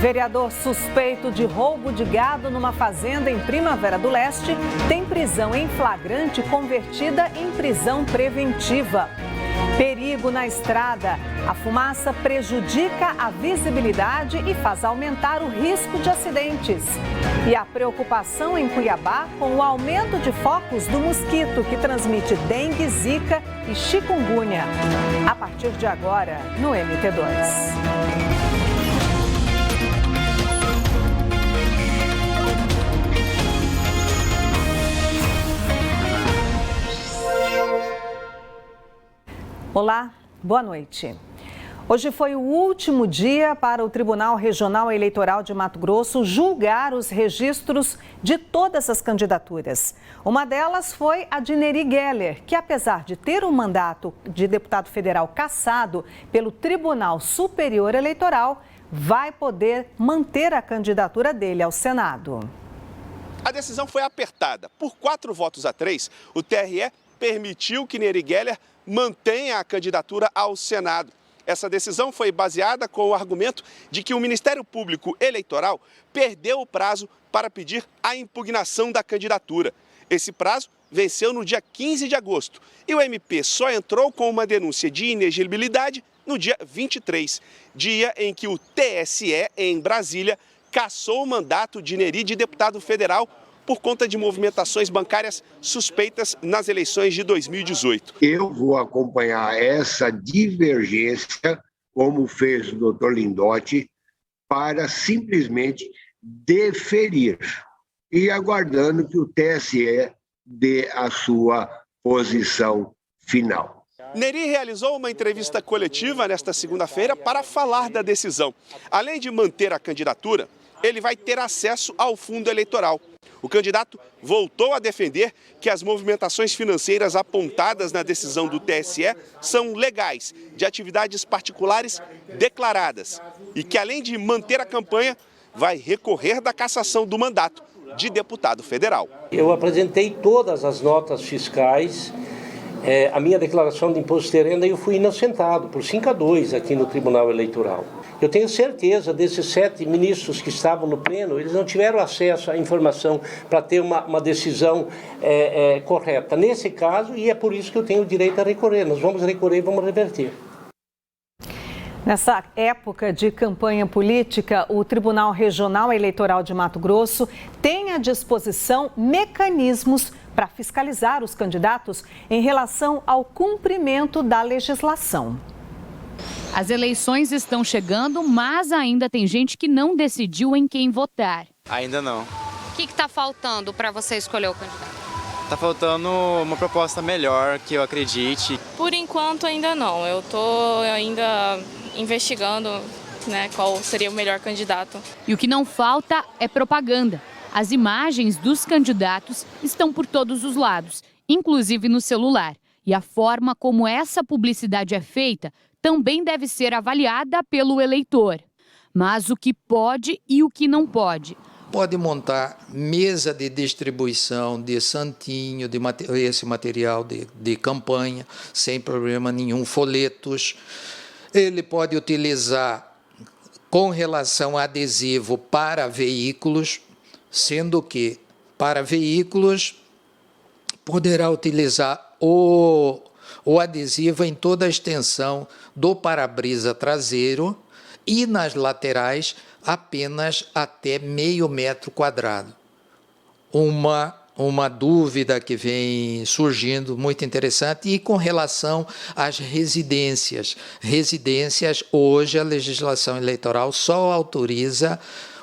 Vereador suspeito de roubo de gado numa fazenda em Primavera do Leste tem prisão em flagrante convertida em prisão preventiva. Perigo na estrada. A fumaça prejudica a visibilidade e faz aumentar o risco de acidentes. E a preocupação em Cuiabá com o aumento de focos do mosquito que transmite dengue, zika e chikungunya. A partir de agora, no MT2. Olá, boa noite. Hoje foi o último dia para o Tribunal Regional Eleitoral de Mato Grosso julgar os registros de todas as candidaturas. Uma delas foi a de Neri Geller, que apesar de ter um mandato de deputado federal cassado pelo Tribunal Superior Eleitoral, vai poder manter a candidatura dele ao Senado. A decisão foi apertada. Por 4 votos a 3, o TRE permitiu que Neri Geller mantenha a candidatura ao Senado. Essa decisão foi baseada com o argumento de que o Ministério Público Eleitoral perdeu o prazo para pedir a impugnação da candidatura. Esse prazo venceu no dia 15 de agosto e o MP só entrou com uma denúncia de inegibilidade no dia 23, dia em que o TSE, em Brasília, cassou o mandato de Neri de deputado federal por conta de movimentações bancárias suspeitas nas eleições de 2018. Eu vou acompanhar essa divergência, como fez o doutor Lindotti, para simplesmente deferir e aguardando que o TSE dê a sua posição final. Neri realizou uma entrevista coletiva nesta segunda-feira para falar da decisão. Além de manter a candidatura, ele vai ter acesso ao fundo eleitoral. O candidato voltou a defender que as movimentações financeiras apontadas na decisão do TSE são legais, de atividades particulares declaradas, e que, além de manter a campanha, vai recorrer da cassação do mandato de deputado federal. Eu apresentei todas as notas fiscais, a minha declaração de imposto de renda, e eu fui inocentado por 5-2 aqui no Tribunal Eleitoral. Eu tenho certeza desses 7 ministros que estavam no pleno, eles não tiveram acesso à informação para ter uma decisão correta. Nesse caso, e é por isso que eu tenho o direito a recorrer. Nós vamos recorrer e vamos reverter. Nessa época de campanha política, o Tribunal Regional Eleitoral de Mato Grosso tem à disposição mecanismos para fiscalizar os candidatos em relação ao cumprimento da legislação. As eleições estão chegando, mas ainda tem gente que não decidiu em quem votar. Ainda não. O que está faltando para você escolher o candidato? Está faltando uma proposta melhor, que eu acredite. Por enquanto ainda não. Eu estou ainda investigando, qual seria o melhor candidato. E o que não falta é propaganda. As imagens dos candidatos estão por todos os lados, inclusive no celular. E a forma como essa publicidade é feita também deve ser avaliada pelo eleitor. Mas o que pode e o que não pode? Pode montar mesa de distribuição de santinho, esse material de campanha, sem problema nenhum, folhetos. Ele pode utilizar com relação a adesivo para veículos, sendo que para veículos poderá utilizar o adesivo em toda a extensão do para-brisa traseiro e nas laterais apenas até meio metro quadrado. Uma dúvida que vem surgindo muito interessante e com relação às residências. Residências, hoje a legislação eleitoral só autoriza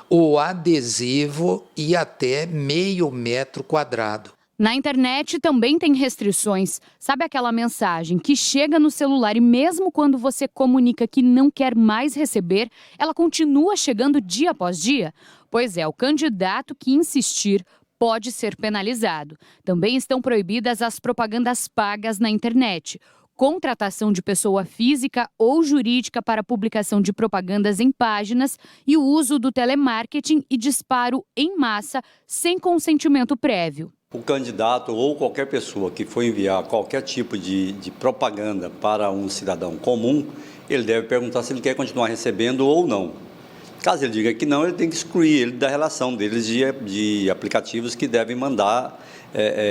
o adesivo e até meio metro quadrado. Na internet também tem restrições. Sabe aquela mensagem que chega no celular e mesmo quando você comunica que não quer mais receber, ela continua chegando dia após dia? Pois é, o candidato que insistir pode ser penalizado. Também estão proibidas as propagandas pagas na internet. Contratação de pessoa física ou jurídica para publicação de propagandas em páginas e o uso do telemarketing e disparo em massa sem consentimento prévio. O candidato ou qualquer pessoa que for enviar qualquer tipo de propaganda para um cidadão comum, ele deve perguntar se ele quer continuar recebendo ou não. Caso ele diga que não, ele tem que excluir ele da relação deles de aplicativos que devem mandar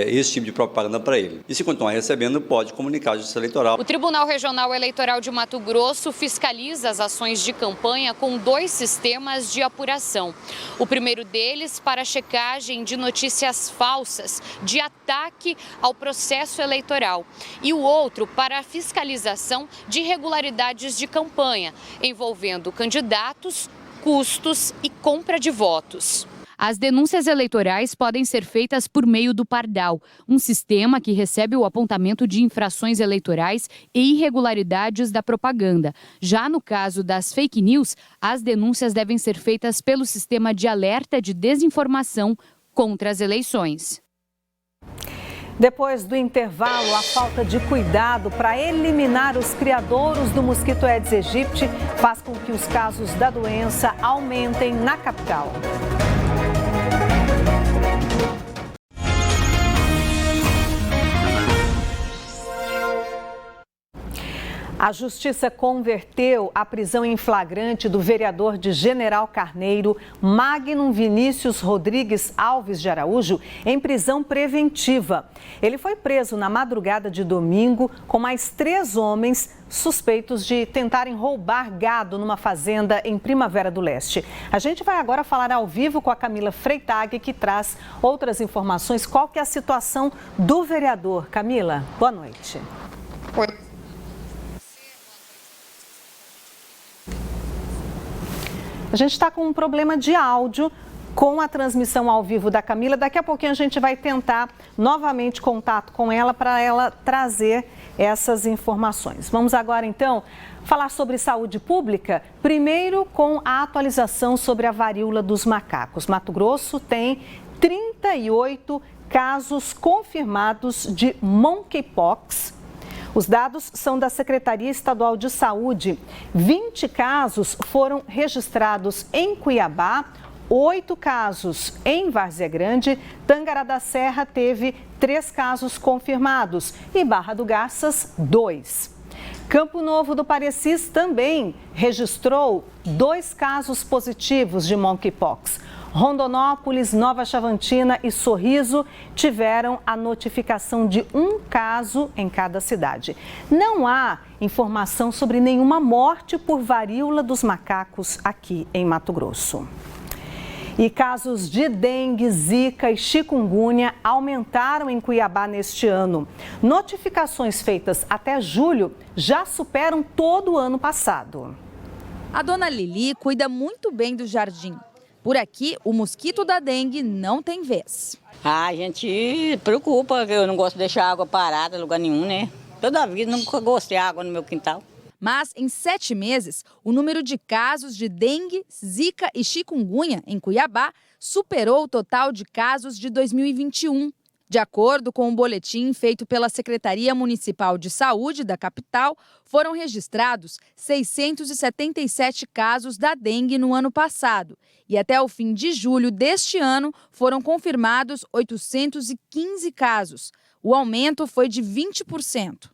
esse tipo de propaganda para ele. E se continuar recebendo, pode comunicar à Justiça Eleitoral. O Tribunal Regional Eleitoral de Mato Grosso fiscaliza as ações de campanha com 2 sistemas de apuração. O primeiro deles para a checagem de notícias falsas, de ataque ao processo eleitoral. E o outro para a fiscalização de irregularidades de campanha, envolvendo candidatos, custos e compra de votos. As denúncias eleitorais podem ser feitas por meio do Pardal, um sistema que recebe o apontamento de infrações eleitorais e irregularidades da propaganda. Já no caso das fake news, as denúncias devem ser feitas pelo sistema de alerta de desinformação contra as eleições. Depois do intervalo, a falta de cuidado para eliminar os criadouros do mosquito Aedes aegypti faz com que os casos da doença aumentem na capital. A Justiça converteu a prisão em flagrante do vereador de General Carneiro, Magnum Vinícius Rodrigues Alves de Araújo, em prisão preventiva. Ele foi preso na madrugada de domingo com mais 3 homens suspeitos de tentarem roubar gado numa fazenda em Primavera do Leste. A gente vai agora falar ao vivo com a Camila Freitag, que traz outras informações. Qual que é a situação do vereador? Camila, boa noite. Oi. A gente está com um problema de áudio com a transmissão ao vivo da Camila. Daqui a pouquinho a gente vai tentar novamente contato com ela para ela trazer essas informações. Vamos agora então falar sobre saúde pública, primeiro com a atualização sobre a varíola dos macacos. Mato Grosso tem 38 casos confirmados de monkeypox. Os dados são da Secretaria Estadual de Saúde. 20 casos foram registrados em Cuiabá, 8 casos em Várzea Grande, Tangará da Serra teve 3 casos confirmados e Barra do Garças, 2. Campo Novo do Parecis também registrou 2 casos positivos de monkeypox. Rondonópolis, Nova Chavantina e Sorriso tiveram a notificação de 1 caso em cada cidade. Não há informação sobre nenhuma morte por varíola dos macacos aqui em Mato Grosso. E casos de dengue, zika e chikungunya aumentaram em Cuiabá neste ano. Notificações feitas até julho já superam todo o ano passado. A dona Lili cuida muito bem do jardim. Por aqui, o mosquito da dengue não tem vez. A gente preocupa, eu não gosto de deixar água parada em lugar nenhum, né? Toda vida nunca gostei de água no meu quintal. Mas, em 7 meses, o número de casos de dengue, zika e chikungunya em Cuiabá superou o total de casos de 2021. De acordo com um boletim feito pela Secretaria Municipal de Saúde da capital, foram registrados 677 casos da dengue no ano passado. E até o fim de julho deste ano, foram confirmados 815 casos. O aumento foi de 20%.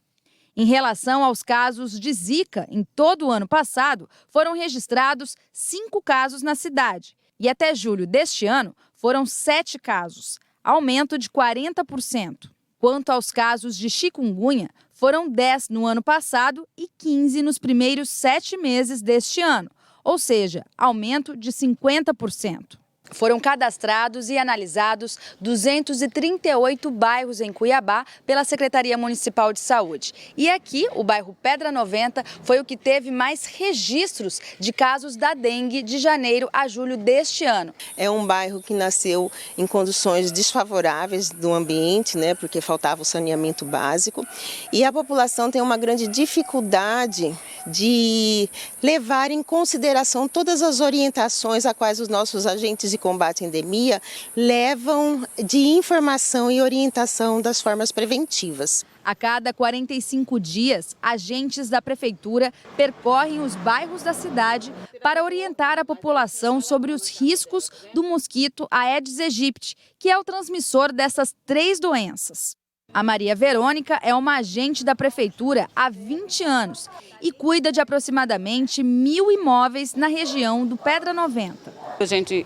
Em relação aos casos de zika, em todo o ano passado, foram registrados 5 casos na cidade. E até julho deste ano, foram 7 casos. Aumento de 40%. Quanto aos casos de chikungunya, foram 10 no ano passado e 15 nos primeiros 7 meses deste ano, ou seja, aumento de 50%. Foram cadastrados e analisados 238 bairros em Cuiabá pela Secretaria Municipal de Saúde. E aqui, o bairro Pedra 90 foi o que teve mais registros de casos da dengue de janeiro a julho deste ano. É um bairro que nasceu em condições desfavoráveis do ambiente, né, porque faltava o saneamento básico. E a população tem uma grande dificuldade de levar em consideração todas as orientações a quais os nossos agentes de combate à endemia levam de informação e orientação das formas preventivas. A cada 45 dias, agentes da prefeitura percorrem os bairros da cidade para orientar a população sobre os riscos do mosquito Aedes aegypti, que é o transmissor dessas 3 doenças. A Maria Verônica é uma agente da prefeitura há 20 anos e cuida de aproximadamente 1.000 imóveis na região do Pedra 90. A gente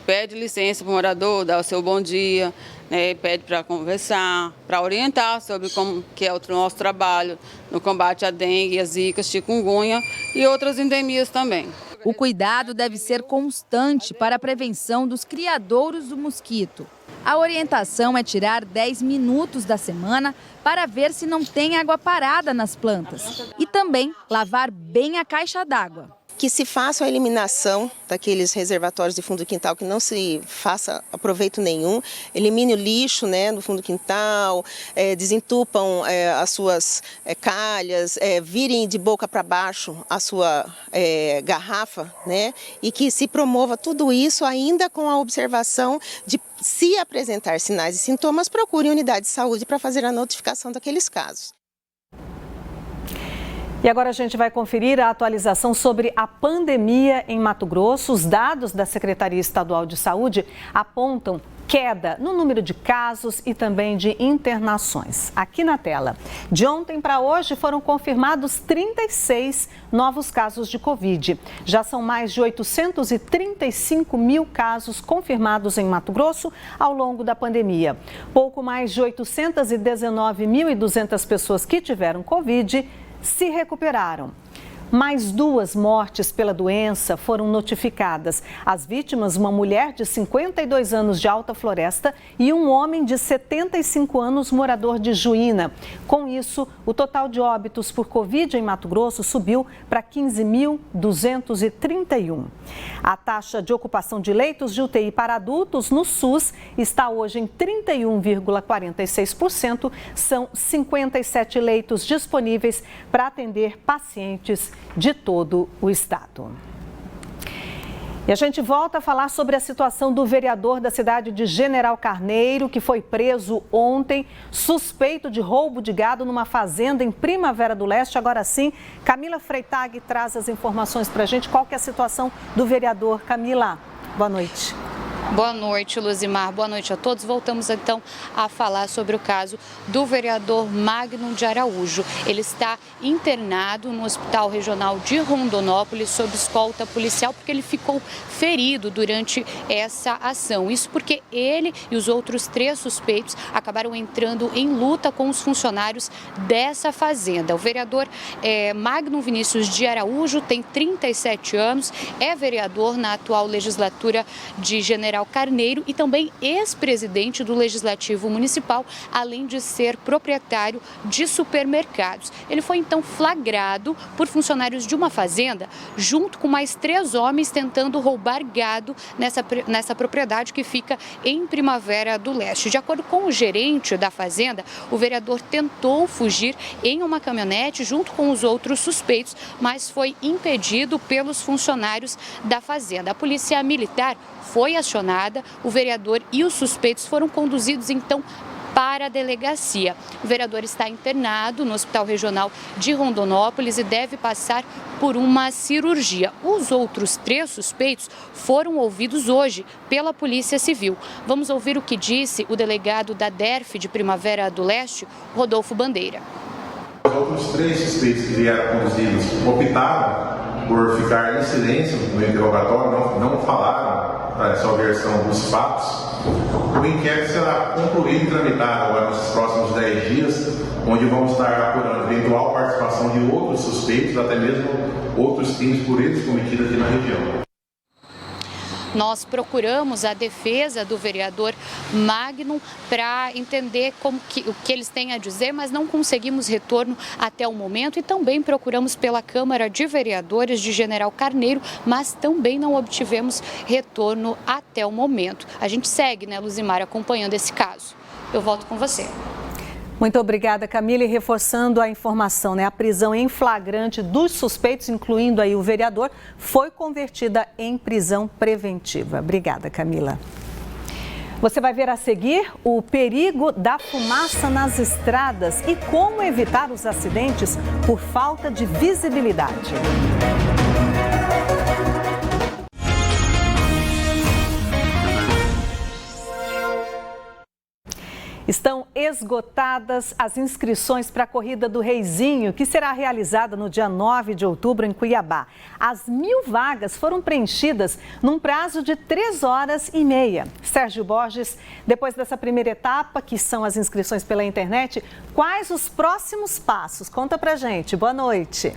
pede licença para o morador, dá o seu bom dia, né, pede para conversar, para orientar sobre como que é o nosso trabalho no combate à dengue, a zika, chikungunya e outras endemias também. O cuidado deve ser constante para a prevenção dos criadouros do mosquito. A orientação é tirar 10 minutos da semana para ver se não tem água parada nas plantas. E também lavar bem a caixa d'água. Que se faça a eliminação daqueles reservatórios de fundo do quintal, que não se faça proveito nenhum, elimine o lixo, né, no fundo do quintal, desentupam as suas calhas, virem de boca para baixo a sua garrafa, né, e que se promova tudo isso ainda com a observação de, se apresentar sinais e sintomas, procure unidade de saúde para fazer a notificação daqueles casos. E agora a gente vai conferir a atualização sobre a pandemia em Mato Grosso. Os dados da Secretaria Estadual de Saúde apontam queda no número de casos e também de internações. Aqui na tela. De ontem para hoje foram confirmados 36 novos casos de Covid. Já são mais de 835 mil casos confirmados em Mato Grosso ao longo da pandemia. Pouco mais de 819.200 pessoas que tiveram Covid se recuperaram. Mais 2 mortes pela doença foram notificadas. As vítimas, uma mulher de 52 anos de Alta Floresta e um homem de 75 anos morador de Juína. Com isso, o total de óbitos por Covid em Mato Grosso subiu para 15.231. A taxa de ocupação de leitos de UTI para adultos no SUS está hoje em 31,46%. São 57 leitos disponíveis para atender pacientes de todo o estado. E a gente volta a falar sobre a situação do vereador da cidade de General Carneiro, que foi preso ontem, suspeito de roubo de gado numa fazenda em Primavera do Leste. Agora sim, Camila Freitag traz as informações para a gente. Qual que é a situação do vereador? Camila, boa noite. Boa noite, Luzimar. Boa noite a todos. Voltamos então a falar sobre o caso do vereador Magno de Araújo. Ele está internado no Hospital Regional de Rondonópolis sob escolta policial porque ele ficou ferido durante essa ação. Isso porque ele e os outros 3 suspeitos acabaram entrando em luta com os funcionários dessa fazenda. O vereador Magno Vinícius de Araújo tem 37 anos, é vereador na atual legislatura de General Carneiro e também ex-presidente do Legislativo Municipal, além de ser proprietário de supermercados. Ele foi então flagrado por funcionários de uma fazenda, junto com mais 3 homens tentando roubar gado nessa propriedade que fica em Primavera do Leste. De acordo com o gerente da fazenda, o vereador tentou fugir em uma caminhonete junto com os outros suspeitos, mas foi impedido pelos funcionários da fazenda. A polícia militar foi acionada, o vereador e os suspeitos foram conduzidos então para a delegacia. O vereador está internado no Hospital Regional de Rondonópolis e deve passar por uma cirurgia. Os outros 3 suspeitos foram ouvidos hoje pela Polícia Civil. Vamos ouvir o que disse o delegado da DERF de Primavera do Leste, Rodolfo Bandeira. Os outros 3 suspeitos que vieram conduzidos optaram por ficar em silêncio no interrogatório, não falaram a sua versão dos fatos. O inquérito será concluído e tramitado agora nos próximos 10 dias, onde vamos estar apurando eventual participação de outros suspeitos, até mesmo outros crimes por eles cometidos aqui na região. Nós procuramos a defesa do vereador Magno para entender o que eles têm a dizer, mas não conseguimos retorno até o momento e também procuramos pela Câmara de Vereadores de General Carneiro, mas também não obtivemos retorno até o momento. A gente segue, né, Luzimar, acompanhando esse caso. Eu volto com você. Muito obrigada, Camila. E reforçando a informação, né? A prisão em flagrante dos suspeitos, incluindo aí o vereador, foi convertida em prisão preventiva. Obrigada, Camila. Você vai ver a seguir o perigo da fumaça nas estradas e como evitar os acidentes por falta de visibilidade. Estão esgotadas as inscrições para a Corrida do Reizinho, que será realizada no dia 9 de outubro em Cuiabá. As 1.000 vagas foram preenchidas num prazo de 3h30. Sérgio Borges, depois dessa primeira etapa, que são as inscrições pela internet, quais os próximos passos? Conta pra gente. Boa noite.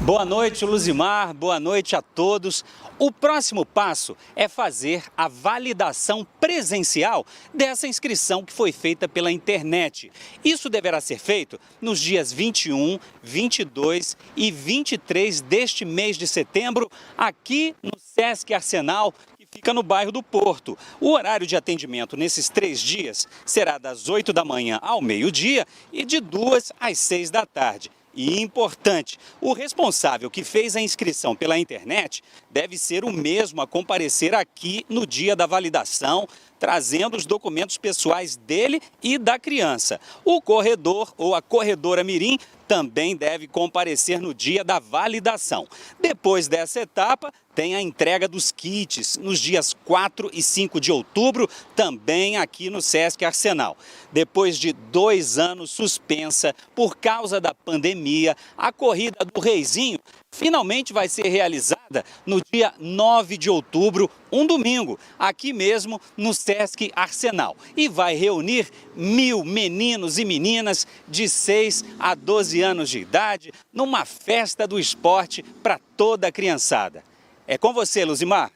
Boa noite, Luzimar. Boa noite a todos. O próximo passo é fazer a validação presencial dessa inscrição que foi feita pela internet. Isso deverá ser feito nos dias 21, 22 e 23 deste mês de setembro, aqui no Sesc Arsenal, que fica no bairro do Porto. O horário de atendimento nesses 3 dias será das 8 da manhã ao meio-dia e de 2 às 6 da tarde. E importante, o responsável que fez a inscrição pela internet deve ser o mesmo a comparecer aqui no dia da validação, trazendo os documentos pessoais dele e da criança. O corredor ou a corredora mirim também deve comparecer no dia da validação. Depois dessa etapa, tem a entrega dos kits nos dias 4 e 5 de outubro, também aqui no Sesc Arsenal. Depois de 2 anos suspensa por causa da pandemia, a Corrida do Reizinho finalmente vai ser realizada no dia 9 de outubro, um domingo, aqui mesmo no Sesc Arsenal. E vai reunir 1.000 meninos e meninas de 6 a 12 anos de idade numa festa do esporte para toda a criançada. É com você, Luzimar.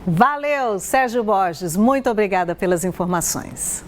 Valeu, Sérgio Borges. Muito obrigada pelas informações.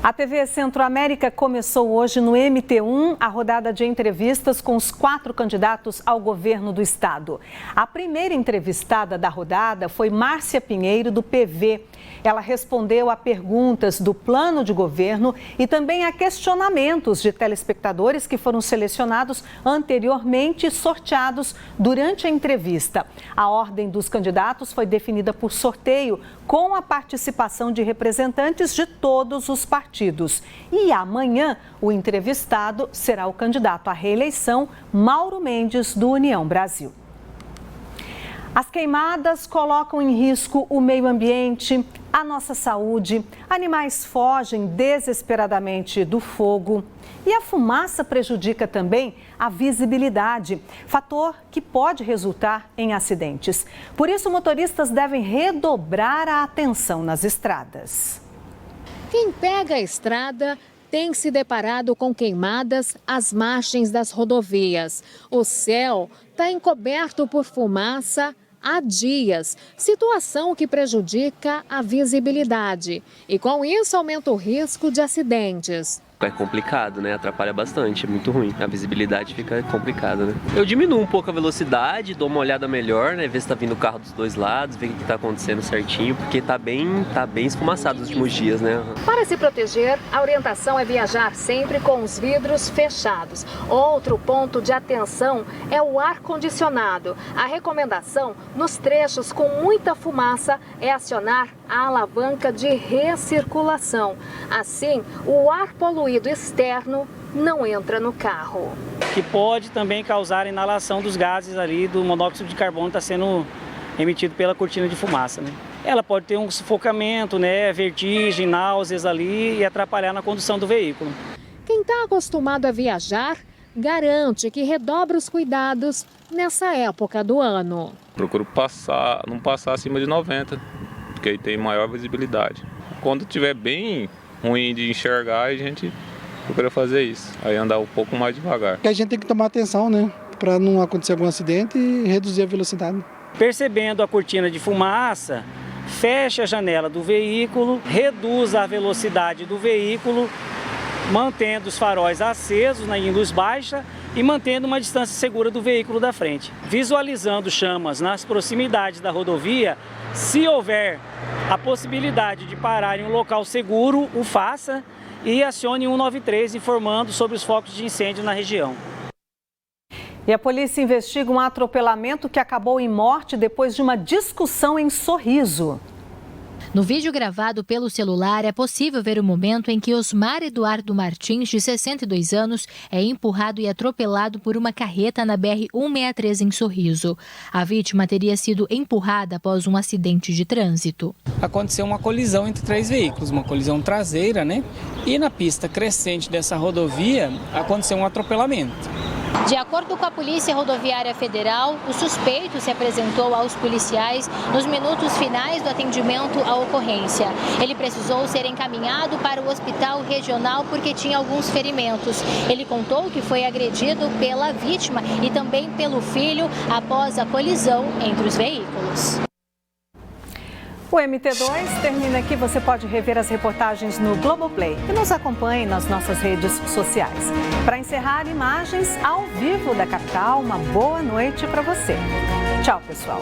A TV Centro-América começou hoje no MT1 a rodada de entrevistas com os 4 candidatos ao governo do estado. A primeira entrevistada da rodada foi Márcia Pinheiro, do PV. Ela respondeu a perguntas do plano de governo e também a questionamentos de telespectadores que foram selecionados anteriormente e sorteados durante a entrevista. A ordem dos candidatos foi definida por sorteio, com a participação de representantes de todos os partidos. E amanhã, o entrevistado será o candidato à reeleição, Mauro Mendes, do União Brasil. As queimadas colocam em risco o meio ambiente, a nossa saúde, animais fogem desesperadamente do fogo e a fumaça prejudica também a visibilidade, fator que pode resultar em acidentes. Por isso, motoristas devem redobrar a atenção nas estradas. Quem pega a estrada tem se deparado com queimadas às margens das rodovias. O céu está encoberto por fumaça há dias, situação que prejudica a visibilidade e com isso aumenta o risco de acidentes. É complicado, né? Atrapalha bastante, é muito ruim. A visibilidade fica complicada, né? Eu diminuo um pouco a velocidade, dou uma olhada melhor, né? Ver se tá vindo o carro dos dois lados, ver o que tá acontecendo certinho, porque tá bem esfumaçado nos últimos dias, né? Para se proteger, a orientação é viajar sempre com os vidros fechados. Outro ponto de atenção é o ar-condicionado. A recomendação, nos trechos com muita fumaça, é acionar a alavanca de recirculação. Assim, o ar poluído externo não entra no carro. Que pode também causar inalação dos gases ali, do monóxido de carbono que está sendo emitido pela cortina de fumaça, né? Ela pode ter um sufocamento, né, vertigem, náuseas ali e atrapalhar na condução do veículo. Quem está acostumado a viajar garante que redobra os cuidados nessa época do ano. Procuro não passar acima de 90, porque aí tem maior visibilidade. Quando estiver bem ruim de enxergar, a gente procura fazer isso, aí andar um pouco mais devagar. A gente tem que tomar atenção, né, para não acontecer algum acidente e reduzir a velocidade. Percebendo a cortina de fumaça, fecha a janela do veículo, reduz a velocidade do veículo, mantendo os faróis acesos em luz baixa e mantendo uma distância segura do veículo da frente. Visualizando chamas nas proximidades da rodovia, se houver a possibilidade de parar em um local seguro, o faça e acione 193 informando sobre os focos de incêndio na região. E a polícia investiga um atropelamento que acabou em morte depois de uma discussão em Sorriso. No vídeo gravado pelo celular, é possível ver o momento em que Osmar Eduardo Martins, de 62 anos, é empurrado e atropelado por uma carreta na BR-163 em Sorriso. A vítima teria sido empurrada após um acidente de trânsito. Aconteceu uma colisão entre 3 veículos, uma colisão traseira, né? E na pista crescente dessa rodovia aconteceu um atropelamento. De acordo com a Polícia Rodoviária Federal, o suspeito se apresentou aos policiais nos minutos finais do atendimento à ocorrência. Ele precisou ser encaminhado para o hospital regional porque tinha alguns ferimentos. Ele contou que foi agredido pela vítima e também pelo filho após a colisão entre os veículos. O MT2 termina aqui. Você pode rever as reportagens no Globoplay e nos acompanhe nas nossas redes sociais. Para encerrar, imagens ao vivo da capital. Uma boa noite para você. Tchau, pessoal.